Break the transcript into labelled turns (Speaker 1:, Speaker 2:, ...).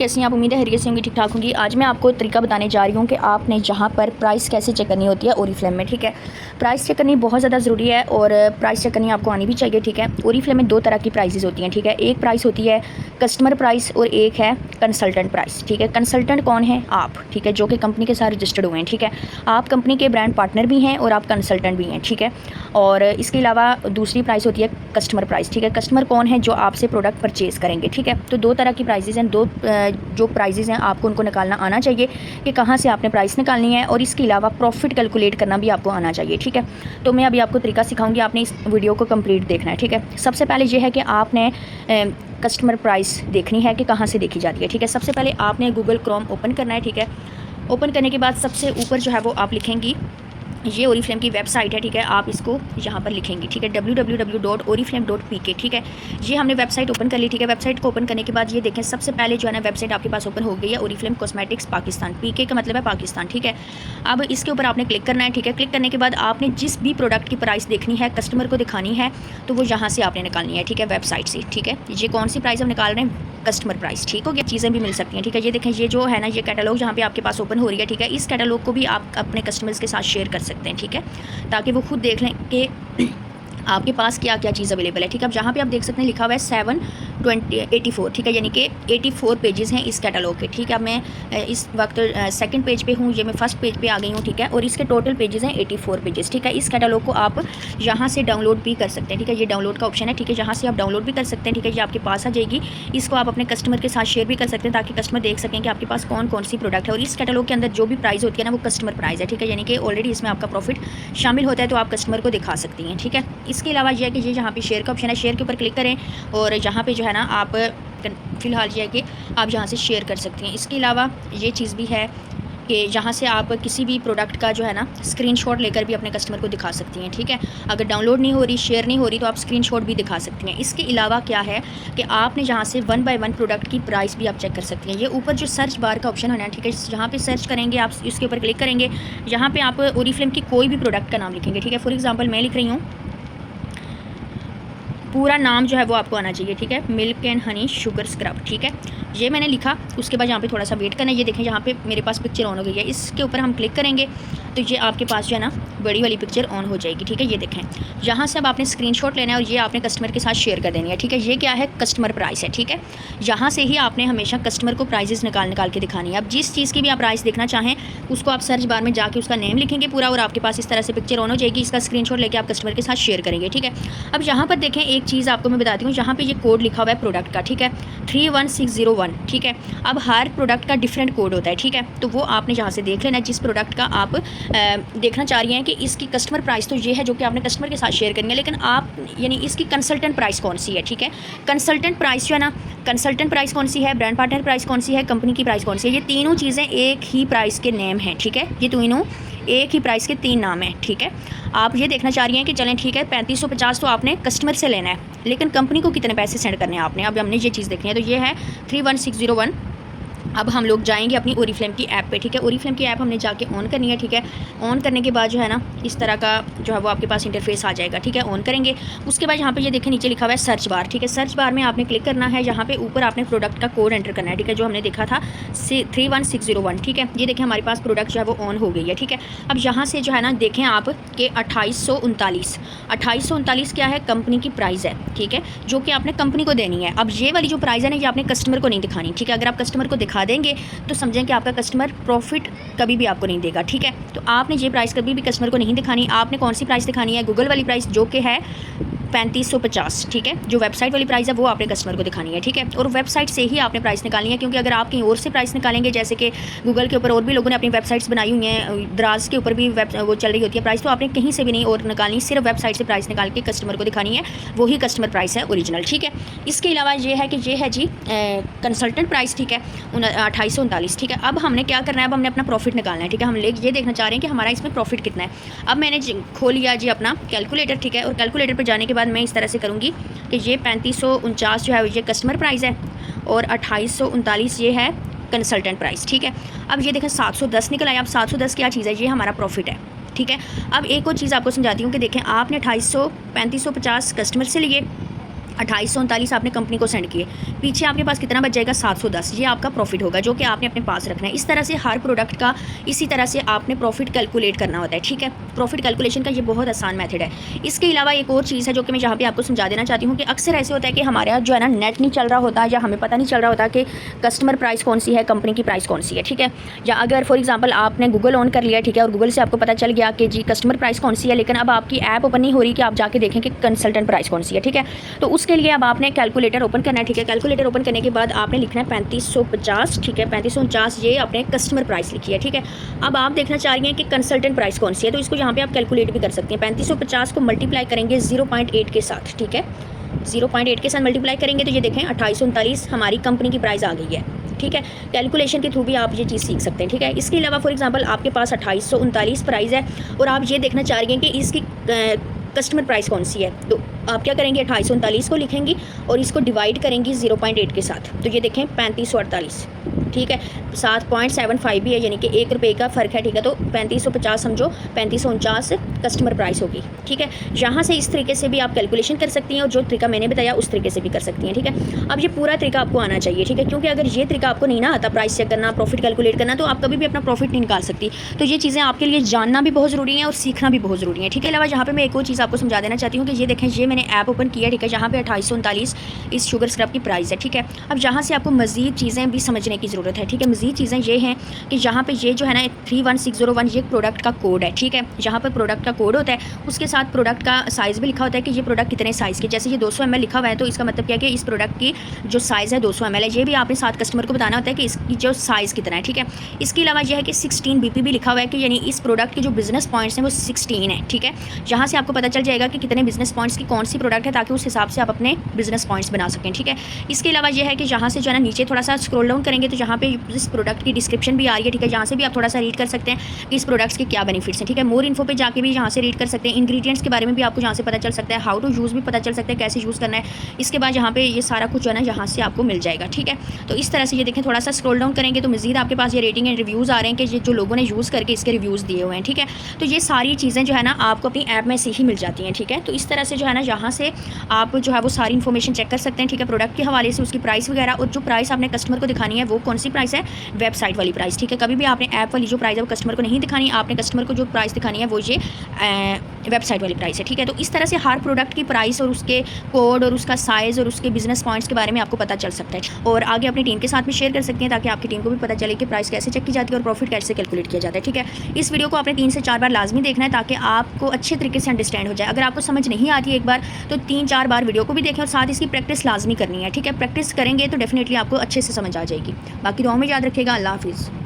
Speaker 1: कैसी आप? उम्मीद है खैरियत से होंगी, ठीक ठाक होंगी। आज मैं आपको तरीका बताने जा रही हूँ कि आपने जहाँ पर प्राइस कैसे चेक करनी होती है ओरीफ्लेम में। ठीक है, प्राइस चेक करनी बहुत ज़्यादा ज़रूरी है और प्राइस चेक करनी आपको आनी भी चाहिए। ठीक है, ओरीफ्लेम में दो तरह की प्राइसेस होती हैं। ठीक है, एक प्राइस होती है कस्टमर प्राइस और एक है कंसल्टेंट प्राइस। ठीक है, कंसल्टेंट कौन है? आप। ठीक है, जो कि कंपनी के साथ रजिस्टर्ड हुए हैं। ठीक है, आप कंपनी के ब्रांड पार्टनर भी हैं और आप कंसल्टेंट भी हैं। ठीक है, और इसके अलावा दूसरी प्राइस होती है कस्टमर प्राइस। ठीक है, कस्टमर कौन है? जो आपसे प्रोडक्ट परचेज़ करेंगे। ठीक है, तो दो तरह की प्राइसेस हैं। जो प्राइसेस हैं आपको उनको निकालना आना चाहिए कि कहाँ से आपने प्राइस निकालनी है, और इसके अलावा प्रॉफिट कैलकुलेट करना भी आपको आना चाहिए। ठीक है, तो मैं अभी आपको तरीका सिखाऊंगी, आपने इस वीडियो को कंप्लीट देखना है। ठीक है, सबसे पहले ये है कि आपने कस्टमर प्राइस देखनी है कि कहाँ से देखी जाती है। ठीक है, सबसे पहले आपने गूगल क्रोम ओपन करना है। ठीक है, ओपन करने के बाद सबसे ऊपर जो है वो आप लिखेंगी, ये ओरीफ्लेम की वेबसाइट है। ठीक है, आप इसको यहाँ पर लिखेंगी। ठीक है, www.oriflame.pk। ठीक है, ये हमने वेबसाइट ओपन कर ली। ठीक है, वेबसाइट को ओपन करने के बाद ये देखें, सबसे पहले जो है ना वेबसाइट आपके पास ओपन हो गई है, ओरीफ्लेम कॉस्मेटिक्स पाकिस्तान। पीके का मतलब है पाकिस्तान। ठीक है, अब इसके ऊपर आपने क्लिक करना है। ठीक है, क्लिक करने के बाद आपने जिस भी प्रोडक्ट की प्राइस देखनी है, कस्टमर को दिखानी है, तो वो यहाँ से आपने निकालनी है। ठीक है, वेबसाइट से। ठीक है, ये कौन सी प्राइस हम निकाल रहे हैं? Customer price. ठीक हो गया, चीज़ें भी मिल सकती हैं। ठीक है, ये देखें, ये जो है ना, ये कैटलॉग जहाँ पे आपके पास ओपन हो रही है। ठीक है, इस कैटलॉग को भी आप अपने कस्टमर्स के साथ शेयर कर सकते हैं। ठीक है, ताकि वो खुद देख लें कि आपके पास क्या क्या चीज़ अवेलेबल है। ठीक है, अब जहाँ पे आप देख सकते हैं लिखा हुआ है 784। ठीक है, यानी कि 84 पेजेस हैं इस कैटलॉग के। ठीक है, अब मैं इस वक्त सेकंड पेज पे हूँ, ये मैं फर्स्ट पेज पे आ गई हूँ। ठीक है, और इसके टोटल पेजेस हैं 84 पेजेस। ठीक है, इस कैटलॉग को आप यहाँ से डाउनलोड भी कर सकते हैं। ठीक है, ये डाउनलोड का ऑप्शन है। ठीक है, यहाँ से आप डाउनलोड भी कर सकते हैं। ठीक है, ये आपके पास आ जाएगी। इसको आप अपने कस्टमर के साथ शेयर भी कर सकते हैं, ताकि कस्टमर देख सकें कि आपके पास कौन कौन सी प्रोडक्ट है। और इस कैटलॉग के अंदर जो भी प्राइस होती है ना, वो कस्टमर प्राइस है। ठीक है, यानी कि ऑलरेडी इसमें आपका प्रॉफिट शामिल होता है, तो आप कस्टमर को दिखा सकती हैं। ठीक है, इसके अलावा यह है कि यहाँ पे शेयर का ऑप्शन है, शेयर के ऊपर क्लिक करें और यहाँ पे जो है ना आप फ़िलहाल ये है कि आप यहाँ से शेयर कर सकती हैं। इसके अलावा ये चीज़ भी है कि यहाँ से आप किसी भी प्रोडक्ट का जो है ना स्क्रीनशॉट लेकर भी अपने कस्टमर को दिखा सकती हैं। ठीक है, अगर डाउनलोड नहीं हो रही, शेयर नहीं हो रही, तो आप स्क्रीनशॉट भी दिखा सकती हैं। इसके अलावा क्या है कि आपने यहाँ से 1 बाय 1 प्रोडक्ट की प्राइस भी आप चेक कर सकती हैं। ये ऊपर जो सर्च बार का ऑप्शन है ना, ठीक है, यहाँ पे सर्च करेंगे आप, इसके ऊपर क्लिक करेंगे, यहाँ पे आप ओरीफ्लेम की कोई भी प्रोडक्ट का नाम लिखेंगे। ठीक है, फॉर एग्जाम्पल मैं लिख रही हूँ, पूरा नाम जो है वो आपको आना चाहिए। ठीक है, milk and honey sugar scrub. ठीक है, ये मैंने लिखा। उसके बाद यहाँ पे थोड़ा सा वेट करना है। ये देखें, यहाँ पे मेरे पास पिक्चर ऑन हो गई है। इसके ऊपर हम क्लिक करेंगे तो ये आपके पास जो है ना बड़ी वाली पिक्चर ऑन हो जाएगी। ठीक है, ये देखें, यहाँ से अब आपने स्क्रीनशॉट लेना है और ये आपने कस्टमर के साथ शेयर कर देनी है। ठीक है, ये क्या है? कस्टमर प्राइस है। ठीक है, यहाँ से ही आपने हमेशा कस्टमर को प्राइजेस निकाल के दिखानी है। अब जिस चीज़ की भी आप प्राइस देखना चाहें, उसको आप सर्च बार में जाके उसका नेम लिखेंगे पूरा, और आपके पास इस तरह से पिक्चर ऑन हो जाएगी। इसका स्क्रीनशॉट लेके आप कस्टमर के साथ शेयर करेंगे। ठीक है, अब यहाँ पर देखें, एक चीज़ आपको मैं बताती हूँ, यहाँ पे ये कोड लिखा हुआ है प्रोडक्ट का। ठीक है, 31601। ठीक है, अब हर प्रोडक्ट का डिफरेंट कोड होता है। ठीक है, तो वो आपने यहाँ से देख लेना है, जिस प्रोडक्ट का आप देखना चाह रही हैं कि इसकी कस्टमर प्राइस तो ये है जो कि आपने कस्टमर के साथ शेयर करनी है, लेकिन आप यानी इसकी कंसल्टेंट प्राइस कौन सी है। ठीक है, कंसल्टेंट प्राइस जो है ना, कंसल्टेंट प्राइस कौन सी है, ब्रांड पार्टनर प्राइस कौन सी है, कंपनी की प्राइस कौन सी है, ये तीनों चीज़ें एक ही प्राइस के नेम हैं। ठीक है, ये तीनों एक ही प्राइस के 3 नाम हैं। ठीक है, आप ये देखना चाह रही हैं कि चलें ठीक है, 3550 तो आपने कस्टमर से लेना है, लेकिन कंपनी को कितने पैसे सेंड करने हैं आपने, अब हमने ये चीज़ देखनी है। तो ये है 31601। अब हम लोग जाएंगे अपनी ओरीफ्लेम की ऐप पे। ठीक है, ओरीफ्लेम की ऐप हमने जाके ऑन करनी है। ठीक है, ऑन करने के बाद जो है ना इस तरह का जो है वो आपके पास इंटरफेस आ जाएगा। ठीक है, ऑन करेंगे, उसके बाद यहाँ पे ये देखें नीचे लिखा हुआ है सर्च बार। ठीक है, सर्च बार में आपने क्लिक करना है, यहाँ पे ऊपर आपने प्रोडक्ट का कोड एंटर करना है। ठीक है, जो हमने देखा था 31601। ठीक है, ये देखें हमारे पास प्रोडक्ट जो है वो ऑन हो गई है। ठीक है, अब यहाँ से जो है ना देखें आप कि 2839 क्या है? कंपनी की प्राइस है। ठीक है, जो कि आपने कंपनी को देनी है। अब ये वाली जो प्राइस है ना, ये आपने कस्टमर को नहीं दिखानी। ठीक है, अगर आप कस्टमर को दिखा देंगे तो समझें कि आपका कस्टमर प्रॉफिट कभी भी आपको नहीं देगा। ठीक है, तो आपने ये प्राइस कभी भी कस्टमर को नहीं दिखानी। आपने कौन सी प्राइस दिखानी है? गूगल वाली प्राइस, जो कि है 3550। ठीक है, जो वेबसाइट वाली प्राइस है वो आपने कस्टमर को दिखानी है। ठीक है, और वेबसाइट से ही आपने प्राइस निकालनी है, क्योंकि अगर आप कहीं और से प्राइस निकालेंगे, जैसे कि गूगल के ऊपर और भी लोगों ने अपनी वेबसाइट्स बनाई हुई हैं, दराज के ऊपर भी वो चल रही होती है प्राइस, तो आपने कहीं से भी नहीं और निकालनी, सिर्फ वेबसाइट से प्राइस निकाल के कस्टमर को दिखानी है, वही कस्टमर प्राइस है ओरिजिनल। ठीक है, इसके अलावा ये है कि ये है जी कंसल्टेंट प्राइस। ठीक है, 2839। ठीक है, अब हमने क्या करना है? अब हमने अपना प्रॉफिट निकालना है। ठीक है, हम ये देखना चाह रहे हैं कि हमारा इसमें प्रॉफिट कितना है। अब मैंने खोल लिया जी अपना कैलकुलेटर। ठीक है, और कैलकुलेटर पर जाने के बाद मैं इस तरह से करूँगी कि ये 3549 जो है ये कस्टमर प्राइस है और 2839 ये है कंसल्टेंट प्राइस। ठीक है, अब ये देखें 710 निकल आया। अब 710 क्या चीज़ है? ये हमारा प्रॉफिट है। ठीक है, अब एक और चीज़ आपको समझाती हूँ कि देखें, आपने 3550 कस्टमर से लिए, 2839 आपने कंपनी को सेंड किए, पीछे आपके पास कितना बच जाएगा 710, ये आपका प्रॉफिट होगा जो कि आपने अपने पास रखना है। इस तरह से हर प्रोडक्ट का इसी तरह से आपने प्रॉफिट कैलकुलेट करना होता है, ठीक है। प्रॉफिट कैलकुलेशन का ये बहुत आसान मेथड है। इसके अलावा एक और चीज़ है जो कि मैं यहाँ पे आपको समझा देना चाहती हूँ कि अक्सर ऐसे होता है कि हमारे यहाँ जो है ना नेट नहीं चल रहा होता या हमें पता नहीं चल रहा होता कि कस्टमर प्राइस कौन सी है, कंपनी की प्राइस कौन सी है, ठीक है। या अगर फॉर एग्जांपल आपने गूगल ऑन कर लिया, ठीक है, और गूगल से आपको पता चल गया कि जी कस्टमर प्राइस कौन सी है, लेकिन अब आपकी ऐप ओपन नहीं हो रही कि आप जाके देखें कि कंसल्टेंट प्राइस कौन सी है, ठीक है। तो उसके लिए अब आपने कैलकुलेटर ओपन करना है, ठीक है। कैलकुलेटर ओपन करने के बाद आपने लिखना है 3550, ठीक है, 3549 ये आपने कस्टमर प्राइस लिखी है, ठीक है। अब आप देखना चाह रही हैं कि कंसल्टेंट प्राइस कौन सी है, तो इसको यहाँ पे आप कैलकुलेट भी कर सकते हैं। 3550 को मल्टीप्लाई करेंगे 0.8 के साथ, ठीक है, 0.8 के साथ मल्टीप्लाई करेंगे तो ये देखें 2839 हमारी कंपनी की प्राइस आ गई है, ठीक है। कैलकुलेशन के थ्रू भी आप ये चीज़ सीख सकते हैं, ठीक है। इसके अलावा फॉर एग्जांपल आपके पास 2839 प्राइस है और आप ये देखना चाह रही हैं कि इसकी कस्टमर प्राइस कौन सी है, तो आप क्या करेंगे 2839 को लिखेंगी और इसको डिवाइड करेंगी 0.8 के साथ, तो ये देखें 3548, ठीक है, 7.75 भी है, यानी कि ₹1 का फ़र्क है, ठीक है। तो 3550 समझो 3549 कस्टमर प्राइस होगी, ठीक है। यहाँ से इस तरीके से भी आप कैलकुलेशन कर सकती हैं और जो तरीका मैंने बताया उस तरीके से भी कर सकती हैं, ठीक है। अब ये पूरा तरीका आपको आना चाहिए, ठीक है, क्योंकि अगर ये तरीका आपको नहीं ना आता प्राइस चेक करना, प्रॉफिट कैलकुलेट करना, तो आप कभी भी अपना प्रॉफिट नहीं निकाल सकती। तो ये चीज़ें आपके लिए जानना भी बहुत ज़रूरी है और सीखना भी बहुत ज़रूरी है, ठीक है। अलावा यहाँ पर मैं एक और चीज़ आपको समझा देना चाहती हूँ कि ये देखें, ये मैंने ऐप ओपन किया, ठीक है, जहाँ पे 2839 इस शुगर स्क्रब की प्राइस है, ठीक है। अब यहाँ से आपको मज़ीद चीज़ें भी समझने की ज़रूरत है, ठीक है। मज़ीद चीज़ें ये हैं कि यहाँ पे ये जो है ना 31601 ये प्रोडक्ट का कोड है, ठीक है। यहाँ पर प्रोडक्ट का कोड होता है, उसके साथ प्रोडक्ट का साइज़ भी लिखा होता है कि ये प्रोडक्ट कितने साइज़ के, जैसे ये 200 ml लिखा हुआ है तो इसका मतलब क्या है कि इस प्रोडक्ट की जो साइज़ है 200 ml है। ये भी आपने साथ कस्टमर को बताना होता है कि इसकी जो साइज़ कितना है, ठीक है। इसके अलावा यह है कि 16 BP भी लिखा हुआ है कि यानी इस प्रोडक्ट के जो बिजनेस पॉइंट्स हैं वो 16 है, ठीक है। यहाँ से आपको पता चल जाएगा कि कितने बिजनेस पॉइंट्स की कौन सी प्रोडक्ट है, ताकि उस हिसाब से आप अपने बिजनेस पॉइंट्स बना सकें, ठीक है। इसके अलावा यह है कि यहाँ से जो है ना नीचे थोड़ा सा स्क्रॉल डाउन करेंगे तो यहाँ पे इस प्रोडक्ट की डिस्क्रिप्शन भी आ रही है, ठीक है। यहाँ से भी आप थोड़ा सा रीड कर सकते हैं कि इस प्रोडक्ट्स के क्या बेनिफिट्स हैं, ठीक है। मोर इन्फो पे जाके भी यहाँ से रीड कर सकते हैं। इंग्रेडिएंट्स के बारे में भी आपको यहाँ से पता चल सकता है, हाउ टू यूज़ भी पता चल सकता है, कैसे यूज़ करना है। इसके बाद यहाँ पे ये सारा कुछ जो है ना यहाँ से आपको मिल जाएगा, ठीक है। तो इस तरह से ये देखें, थोड़ा सा स्क्रॉल डाउन करेंगे तो मज़ीद आपके पास ये रेटिंग एंड रिव्यूज़ आ रहे हैं कि ये जो लोगों ने यूज़ करके इसके रिव्यूज़ दिए हुए हैं, ठीक है। तो ये सारी चीज़ें जो है ना आपको अपनी ऐप में से ही मिल जाती हैं, ठीक है। तो इस तरह से जो है ना यहाँ से आप जो है वो सारी इन्फॉर्मेशन चेक कर सकते हैं, ठीक है। प्रोडक्ट के हवाले से उसकी प्राइस वगैरह, और जो प्राइस आपने कस्टमर को दिखानी है वो कौन सी प्राइस है, वेबसाइट वाली प्राइस, ठीक है। कभी भी आपने ऐप वाली जो प्राइस है वो कस्टमर को नहीं दिखानी, आपने कस्टमर को जो प्राइस दिखानी है वो ये वेबसाइट वाली प्राइस है, ठीक है। तो इस तरह से हर प्रोडक्ट की प्राइस और उसके कोड और उसका साइज़ और उसके बिजनेस पॉइंट्स के बारे में आपको पता चल सकता है और आगे अपनी टीम के साथ भी शेयर कर सकते हैं, ताकि आपकी टीम को भी पता चले कि प्राइस कैसे चेक की जाती है और प्रॉफिट कैसे कैलकुलेट किया जाता है, ठीक है। इस वीडियो को आपने 3 से 4 बार लाजमी देखना है ताकि आपको अच्छे तरीके से अंडरस्टैंड हो जाए। अगर आपको समझ नहीं आती एक बार तो 3-4 बार वीडियो को भी देखें और साथ इसकी प्रैक्टिस लाजमी करनी है, ठीक है। प्रैक्टिस करेंगे तो डेफिनेटली आपको अच्छे से समझ आ जाएगी। बाकी दुआओं में याद रखिएगा। अल्लाह हाफिज़।